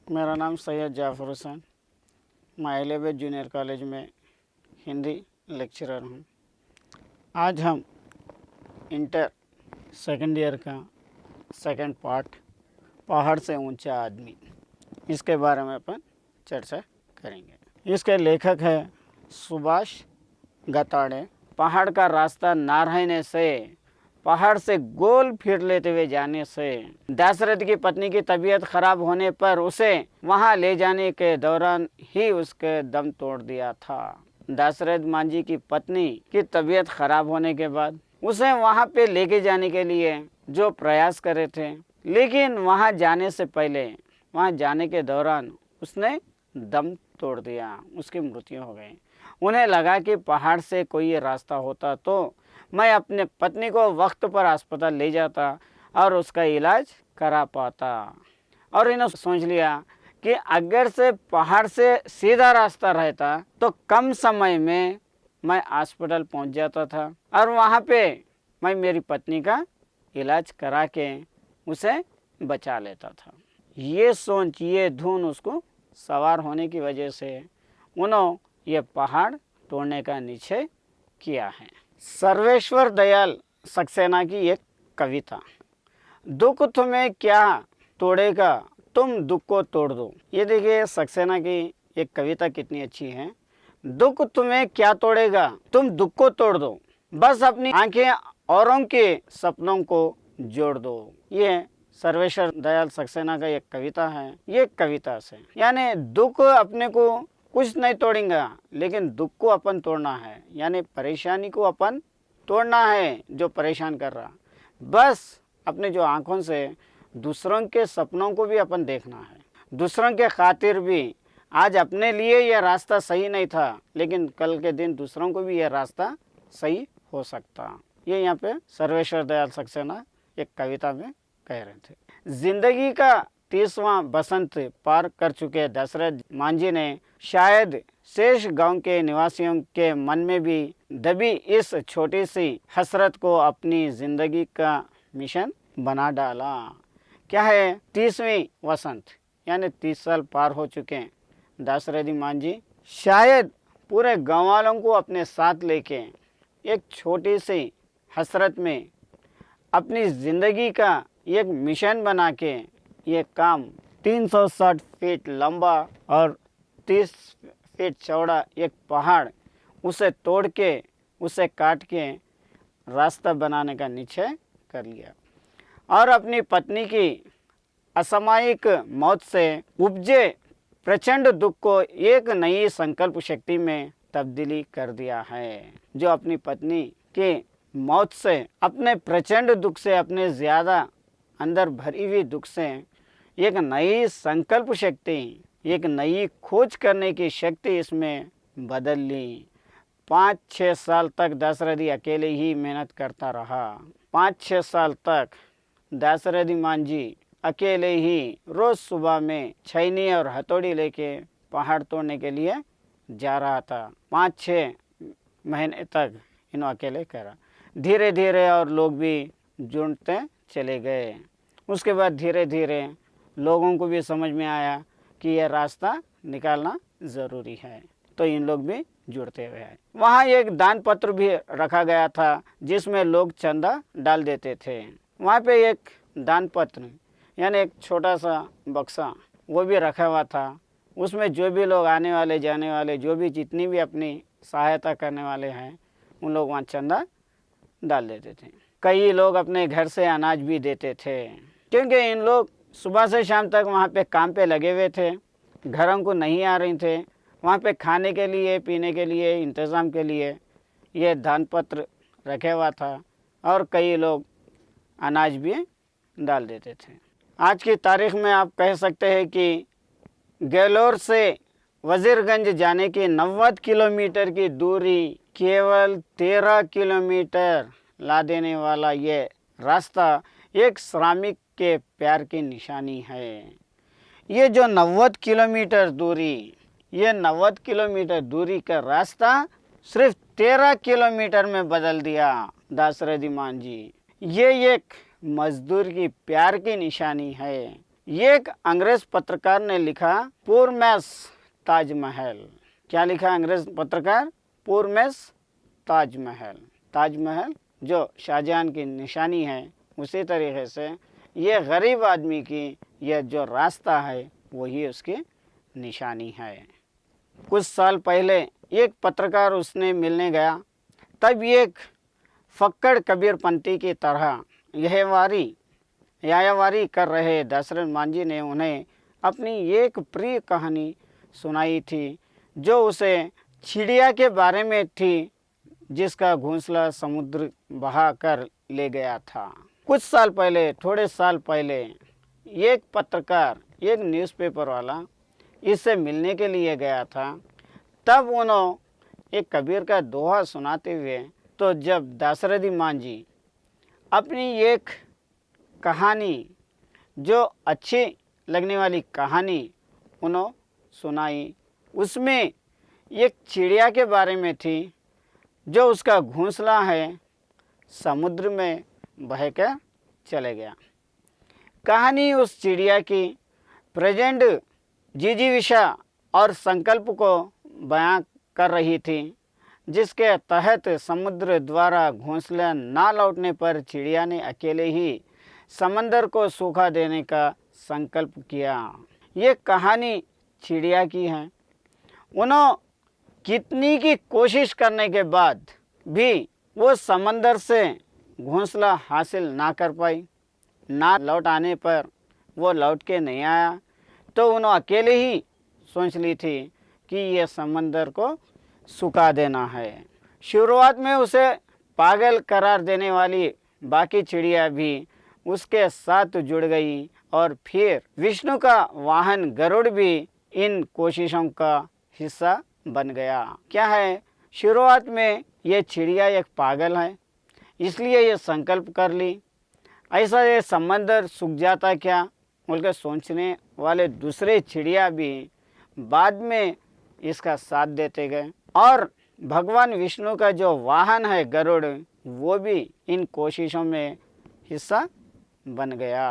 मेरा नाम सैयद जाफ़र हुसैन, मैं एलिवेट जूनियर कॉलेज में हिंदी लेक्चरर हूँ। आज हम इंटर सेकंड ईयर का सेकंड पार्ट पहाड़ से ऊंचा आदमी, इसके बारे में अपन चर्चा करेंगे। इसके लेखक है सुभाष गताड़े। पहाड़ का रास्ता ना रहने से, पहाड़ से गोल फिर लेते हुए जाने से, दशरथ की पत्नी की तबीयत खराब होने पर उसे वहां ले जाने के दौरान ही उसके दम तोड़ दिया था। दशरथ मांझी की पत्नी की तबीयत खराब होने के बाद उसे वहां पे लेके जाने के लिए जो प्रयास करे थे, लेकिन वहां जाने से पहले, वहां जाने के दौरान उसने दम तोड़ दिया, उसकी मृत्यु हो गई। उन्हें लगा कि पहाड़ से कोई रास्ता होता तो मैं अपने पत्नी को वक्त पर अस्पताल ले जाता और उसका इलाज करा पाता। और इन्होंने सोच लिया कि अगर से पहाड़ से सीधा रास्ता रहता तो कम समय में मैं अस्पताल पहुंच जाता था और वहां पे मैं मेरी पत्नी का इलाज करा के उसे बचा लेता था। ये सोच, ये धुन उसको सवार होने की वजह से उन्होंने ये पहाड़ तोड़ने का निश्चय किया है। सर्वेश्वर दयाल सक्सेना की एक कविता, दुख तुम्हें क्या तोड़ेगा तुम दुख को तोड़ दो। ये देखिए सक्सेना की एक कविता कितनी अच्छी है। दुख तुम्हें क्या तोड़ेगा तुम दुख को तोड़ दो, बस अपनी आंखें औरों के सपनों को जोड़ दो। ये सर्वेश्वर दयाल सक्सेना का एक कविता है। ये कविता से यानी दुख अपने को कुछ नहीं तोड़ेगा, लेकिन दुख को अपन तोड़ना है, यानी परेशानी को अपन तोड़ना है जो परेशान कर रहा। बस अपने जो आंखों से दूसरों के सपनों को भी अपन देखना है, दूसरों के खातिर भी। आज अपने लिए यह रास्ता सही नहीं था, लेकिन कल के दिन दूसरों को भी यह रास्ता सही हो सकता। ये यहाँ पे सर्वेश्वर दयाल सक्सेना एक कविता में कह रहे थे। जिंदगी का 30वां बसंत पार कर चुके दशरथ मांझी ने शायद शेष गांव के निवासियों के मन में भी दबी इस छोटी सी हसरत को अपनी जिंदगी का मिशन बना डाला। क्या है 30वीं वसंत, यानी 30 साल पार हो चुके हैं दशरथ मांझी। शायद पूरे गांव वालों को अपने साथ लेके एक छोटी सी हसरत में अपनी जिंदगी का एक मिशन बना के ये काम 360 फीट लंबा और 30 फीट चौड़ा एक पहाड़, उसे तोड़ के, उसे काट के रास्ता बनाने का निश्चय कर लिया और अपनी पत्नी की असामयिक मौत से उपजे प्रचंड दुख को एक नई संकल्प शक्ति में तब्दीली कर दिया है। जो अपनी पत्नी की मौत से, अपने प्रचंड दुख से, अपने ज़्यादा अंदर भरी हुई दुख से एक नई संकल्प शक्ति, एक नई खोज करने की शक्ति इसमें बदल ली। 5-6 साल तक दशरथी अकेले ही मेहनत करता रहा। 5-6 साल तक दशरथी मांझी अकेले ही रोज़ सुबह में छैनी और हथौड़ी लेके पहाड़ तोड़ने के लिए जा रहा था। 5-6 महीने तक इन्हों अकेले करा। धीरे धीरे और लोग भी जुड़ते चले गए। उसके बाद धीरे धीरे लोगों को भी समझ में आया कि यह रास्ता निकालना ज़रूरी है, तो इन लोग भी जुड़ते हुए हैं। वहाँ एक दान पत्र भी रखा गया था जिसमें लोग चंदा डाल देते थे। वहाँ पे एक दान पत्र यानी एक छोटा सा बक्सा वो भी रखा हुआ था। उसमें जो भी लोग आने वाले जाने वाले, जो भी जितनी भी अपनी सहायता करने वाले हैं, उन लोग वहाँ चंदा डाल देते थे। कई लोग अपने घर से अनाज भी देते थे, क्योंकि इन लोग सुबह से शाम तक वहाँ पे काम पे लगे हुए थे, घरों को नहीं आ रहे थे। वहाँ पे खाने के लिए, पीने के लिए, इंतज़ाम के लिए ये दान पत्र रखे हुआ था और कई लोग अनाज भी डाल देते थे। आज की तारीख में आप कह सकते हैं कि गैलोर से वजीरगंज जाने की 90 किलोमीटर की दूरी केवल 13 किलोमीटर ला देने वाला ये रास्ता एक श्रमिक के प्यार की निशानी है। ये जो 90 किलोमीटर दूरी, ये 90 किलोमीटर दूरी का रास्ता सिर्फ 13 किलोमीटर में बदल दिया दशरथी मांझी। ये एक मजदूर की प्यार की निशानी है एक अंग्रेज पत्रकार ने लिखा पुअर मैस ताजमहल। क्या लिखा अंग्रेज पत्रकार? Poor mess Taj Mahal. ताजमहल जो शाहजहां की निशानी है, उसी तरीके से ये गरीब आदमी की यह जो रास्ता है वही उसकी निशानी है। कुछ साल पहले एक पत्रकार उसने मिलने गया, तब एक फक्कड़ कबीरपंथी की तरह यायावारी कर रहे दशरथ मांझी ने उन्हें अपनी एक प्रिय कहानी सुनाई थी, जो उसे चिड़िया के बारे में थी जिसका घोंसला समुद्र बहा कर ले गया था। कुछ साल पहले, थोड़े साल पहले, एक पत्रकार, एक न्यूज़पेपर वाला इससे मिलने के लिए गया था। तब उन्होंने एक कबीर का दोहा सुनाते हुए, तो जब दाशरथी मांझी अपनी एक कहानी, जो अच्छी लगने वाली कहानी उन्होंने सुनाई, उसमें एक चिड़िया के बारे में थी जो उसका घोंसला है समुद्र में बहकर चले गया। कहानी उस चिड़िया की प्रेजेंट जिजीविषा और संकल्प को बयां कर रही थी, जिसके तहत समुद्र द्वारा घोंसला ना लौटने पर चिड़िया ने अकेले ही समंदर को सूखा देने का संकल्प किया। ये कहानी चिड़िया की है। उन्होंने कितनी की कोशिश करने के बाद भी वो समंदर से घोंसला हासिल ना कर पाई। ना लौट आने पर वो लौट के नहीं आया, तो उन्होंने अकेले ही सोच ली थी कि ये समंदर को सुखा देना है। शुरुआत में उसे पागल करार देने वाली बाकी चिड़िया भी उसके साथ जुड़ गई, और फिर विष्णु का वाहन गरुड़ भी इन कोशिशों का हिस्सा बन गया। क्या है, शुरुआत में ये चिड़िया एक पागल है, इसलिए ये संकल्प कर ली, ऐसा ये समंदर सूख जाता क्या बोलकर सोचने वाले दूसरे चिड़िया भी बाद में इसका साथ देते गए, और भगवान विष्णु का जो वाहन है गरुड़, वो भी इन कोशिशों में हिस्सा बन गया।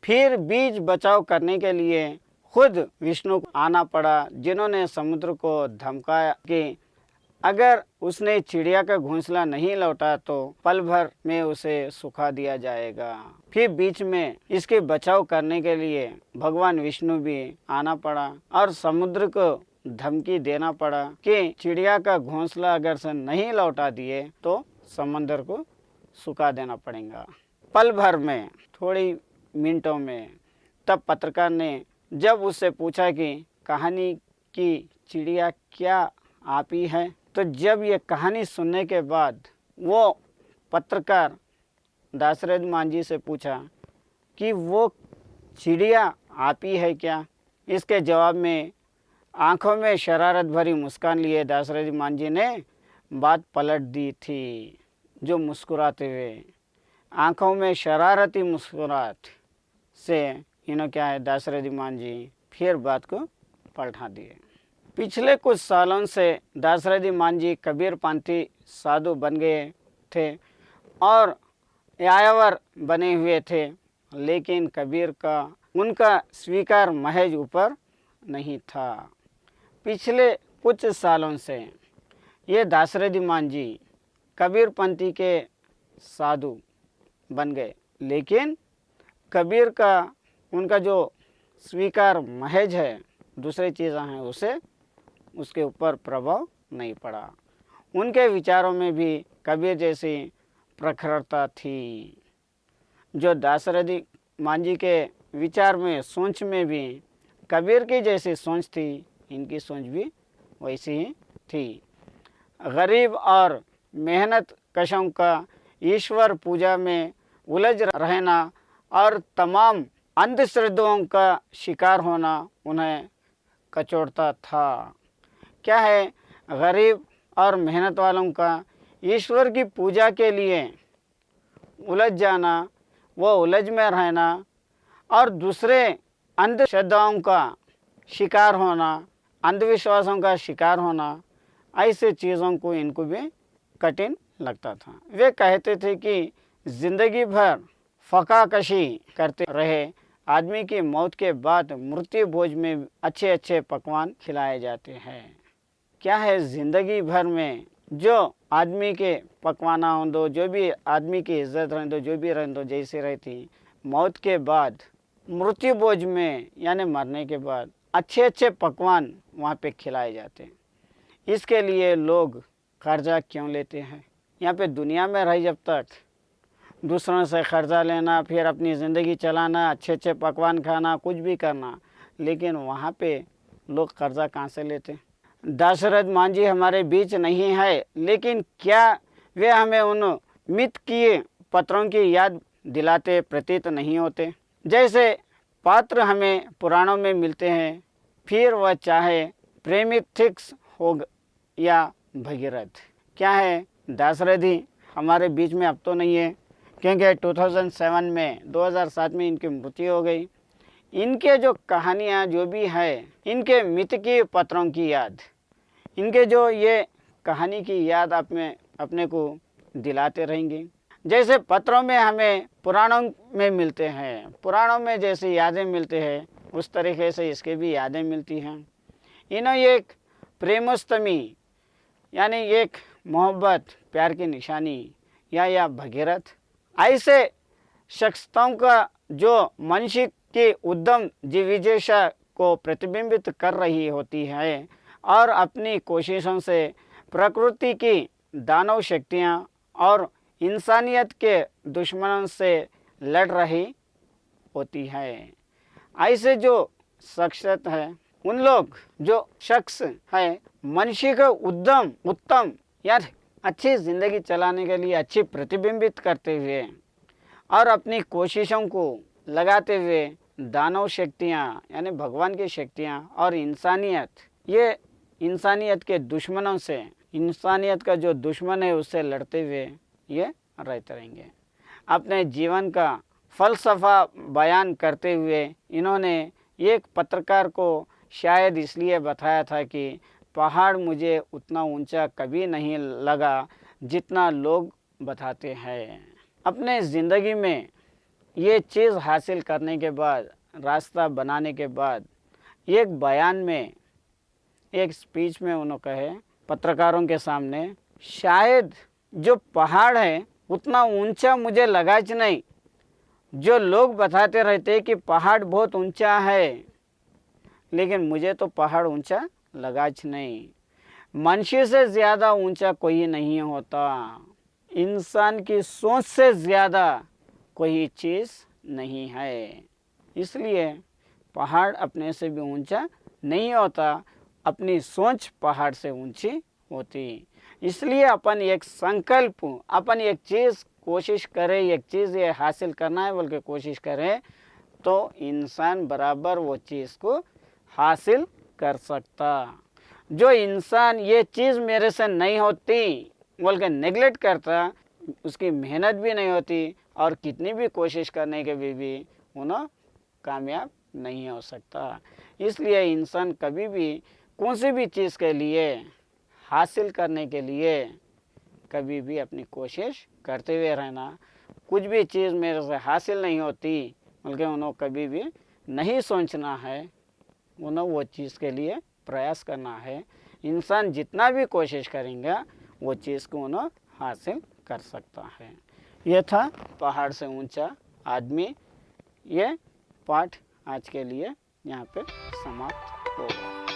फिर बीच बचाव करने के लिए खुद विष्णु को आना पड़ा, जिन्होंने समुद्र को धमकाया कि अगर उसने चिड़िया का घोंसला नहीं लौटा तो पल भर में उसे सुखा दिया जाएगा। फिर बीच में इसके बचाव करने के लिए भगवान विष्णु भी आना पड़ा और समुद्र को धमकी देना पड़ा कि चिड़िया का घोंसला अगर से नहीं लौटा दिए तो समंदर को सुखा देना पड़ेगा। पल भर में, थोड़ी मिनटों में। तब पत्रकार ने जब उससे पूछा कि कहानी की चिड़िया क्या आप ही है, तो जब ये कहानी सुनने के बाद वो पत्रकार दाशरथी मांझी से पूछा कि वो चिड़िया आप ही है क्या। इसके जवाब में आंखों में शरारत भरी मुस्कान लिए दाशरथी मांझी ने बात पलट दी थी, जो मुस्कुराते हुए, आंखों में शरारती मुस्कुराहट से क्या है, दाशरथी मांझी फिर बात को पलटा दिए। पिछले कुछ सालों से दाशरथी मांझी कबीरपंथी साधु बन गए थे और यायावर बने हुए थे, लेकिन कबीर का उनका स्वीकार महज ऊपर नहीं था। पिछले कुछ सालों से ये दाशरथी मांझी कबीरपंथी के साधु बन गए, लेकिन कबीर का उनका जो स्वीकार महज है, दूसरी चीज़ें हैं, उसके ऊपर प्रभाव नहीं पड़ा। उनके विचारों में भी कबीर जैसी प्रखरता थी। जो दाशरथी मांझी के विचार में, सोच में भी कबीर की जैसी सोच थी, इनकी सोच भी वैसी ही थी। गरीब और मेहनत कशों का ईश्वर पूजा में उलझ रहना और तमाम अंधश्रद्धाओं का शिकार होना उन्हें कचोटता था। क्या है, गरीब और मेहनत वालों का ईश्वर की पूजा के लिए उलझ जाना, वो उलझ में रहना और दूसरे अंधश्रद्धाओं का शिकार होना, अंधविश्वासों का शिकार होना, ऐसे चीज़ों को इनको भी कठिन लगता था। वे कहते थे कि ज़िंदगी भर फकाकशी करते रहे, आदमी की मौत के बाद मृत्यु भोज में अच्छे अच्छे पकवान खिलाए जाते हैं। क्या है, ज़िंदगी भर में जो आदमी के पकवाना हो दो, जो भी आदमी की इज्जत रह दो, जो भी रह दो जैसे रहती, मौत के बाद मृत्यु भोज में यानी मरने के बाद अच्छे अच्छे पकवान वहाँ पे खिलाए जाते हैं। इसके लिए लोग कर्जा क्यों लेते हैं? यहाँ पे दुनिया में रही जब तक दूसरों से कर्जा लेना, फिर अपनी ज़िंदगी चलाना, अच्छे अच्छे पकवान खाना, कुछ भी करना, लेकिन वहाँ पे लोग कर्जा कहाँ से लेते? दशरथ मांझी हमारे बीच नहीं है, लेकिन क्या वे हमें उन मित किए पत्रों की याद दिलाते प्रतीत नहीं होते? जैसे पात्र हमें पुराणों में मिलते हैं, फिर वह चाहे प्रेमिथिक्स हो या भगीरथ। क्या है, दशरथ ही हमारे बीच में अब तो नहीं है, क्योंकि 2007 में इनकी मृत्यु हो गई। इनके जो कहानियाँ जो भी है, इनके मित की पत्रों की याद, इनके जो ये कहानी की याद अपने को दिलाते रहेंगे। जैसे पत्रों में हमें पुराणों में मिलते हैं, पुराणों में जैसे यादें मिलते हैं, उस तरीके से इसके भी यादें मिलती हैं। इन्हों एक प्रेमोस्तमी यानी एक मोहब्बत, प्यार की निशानी या भगीरथ, ऐसे शख्सियतों का जो मनुष्य के उद्यम जिज्ञासा को प्रतिबिंबित कर रही होती है और अपनी कोशिशों से प्रकृति की दानव शक्तियाँ और इंसानियत के दुश्मनों से लड़ रही होती है। ऐसे जो शख्सियत है, उन लोग जो शख्स है मनुष्य का उत्तम यार अच्छी ज़िंदगी चलाने के लिए अच्छी प्रतिबिंबित करते हुए और अपनी कोशिशों को लगाते हुए दानव शक्तियाँ यानी भगवान की शक्तियाँ और इंसानियत, ये इंसानियत के दुश्मनों से, इंसानियत का जो दुश्मन है उससे लड़ते हुए ये रहते रहेंगे। अपने जीवन का फ़लसफ़ा बयान करते हुए इन्होंने एक पत्रकार को शायद इसलिए बताया था कि पहाड़ मुझे उतना ऊंचा कभी नहीं लगा जितना लोग बताते हैं। अपने ज़िंदगी में ये चीज़ हासिल करने के बाद, रास्ता बनाने के बाद, एक बयान में, एक स्पीच में उन्होंने कहे पत्रकारों के सामने, शायद जो पहाड़ है उतना ऊंचा मुझे लगा ही नहीं। जो लोग बताते रहते कि पहाड़ बहुत ऊंचा है, लेकिन मुझे तो पहाड़ ऊंचा लगा ही नहीं। मनुष्य से ज़्यादा ऊंचा कोई नहीं होता, इंसान की सोच से ज़्यादा कोई चीज़ नहीं है। इसलिए पहाड़ अपने से भी ऊंचा नहीं होता, अपनी सोच पहाड़ से ऊंची होती। इसलिए अपन एक संकल्प, अपन एक चीज़ कोशिश करें, एक चीज़ ये हासिल करना है बोल के कोशिश करें, तो इंसान बराबर वो चीज़ को हासिल कर सकता। जो इंसान ये चीज़ मेरे से नहीं होती बोल के नेगलेक्ट करता, उसकी मेहनत भी नहीं होती और कितनी भी कोशिश करने के भी उन्हें कामयाब नहीं हो सकता। इसलिए इंसान कभी भी कौन सी भी चीज़ के लिए हासिल करने के लिए कभी भी अपनी कोशिश करते हुए रहना। कुछ भी चीज़ मेरे से हासिल नहीं होती बल्कि उन्हें कभी भी नहीं सोचना है, उन्हें वो चीज़ के लिए प्रयास करना है। इंसान जितना भी कोशिश करेंगे वो चीज़ को उन्हें हासिल कर सकता है। ये था पहाड़ से ऊंचा आदमी। ये पाठ आज के लिए यहाँ पे समाप्त होगा।